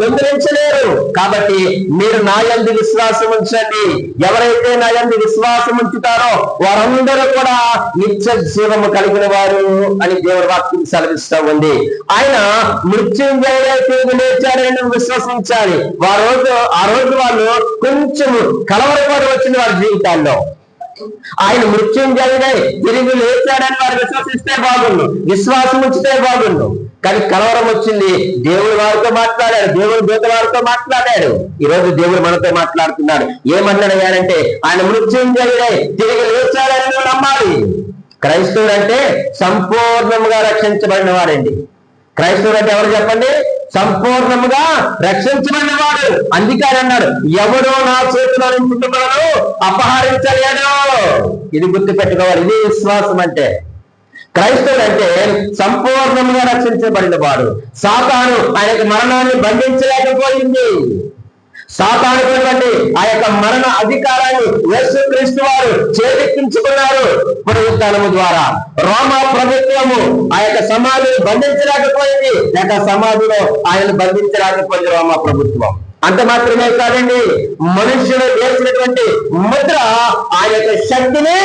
దొంగిలించలేరు. కాబట్టి మీరు నా యందు విశ్వాసం ఉంచండి. ఎవరైతే నా యందు విశ్వాసం ఉంచుతారో వారందరూ కూడా నిత్య జీవము కలిగిన వారు అని దేవుడి వాక్యం సెలవిస్తూ ఉంది. ఆయన మృత్యుంజయుడై తిరిగి లేచాడని విశ్వసించాలి. ఆ రోజు వాళ్ళు కొంచెం కలవరపాటు వచ్చింది వారి జీవితాల్లో. ఆయన మృత్యుంజయుడై తిరిగి లేచాడని వారు విశ్వసిస్తే బాగుండు, విశ్వాసం ఉంచితే బాగుండు. కానీ కలవరం వచ్చింది. దేవుడు వారితో మాట్లాడాడు, దేవుడు దూత వారితో మాట్లాడాడు. ఈ రోజు దేవుడు మనతో మాట్లాడుతున్నాడు. ఏమన్నాడంటే ఆయన మృత్యుంజయుడై తిరిగి లేచాడని నువ్వు నమ్మాలి. క్రైస్తవుడు అంటే సంపూర్ణంగా రక్షించబడిన వాడండి. క్రైస్తవుడు అంటే ఎవరు చెప్పండి? సంపూర్ణముగా రక్షించబడిన వాడు. అందుకే అన్నాడు, ఎవడో నా చేతిలో కుటుంబాలను అపహరించలేడు. ఇది గుర్తు పెట్టుకోవాలి. ఇది విశ్వాసం అంటే. క్రైస్తవుడు అంటే సంపూర్ణంగా రక్షించబడిన వాడు. సాతాను ఆయనకి మరణాన్ని బంధించలేకపోయింది. సాతానుకున్నటువంటి ఆ యొక్క మరణ అధికారాన్ని యేసుక్రీస్తు వారు చేజిక్కించుకున్నారు పునరుత్థానము ద్వారా. రోమా ప్రభుత్వము ఆ యొక్క సమాధిని బంధించలేకపోయింది, లేక సమాధిలో ఆయన బంధించలేకపోయింది రోమా ప్రభుత్వం. అంత మాత్రమే కాదండి, మనుష్యుడు వేసినటువంటి ముద్ర ఆ యొక్క శక్తిని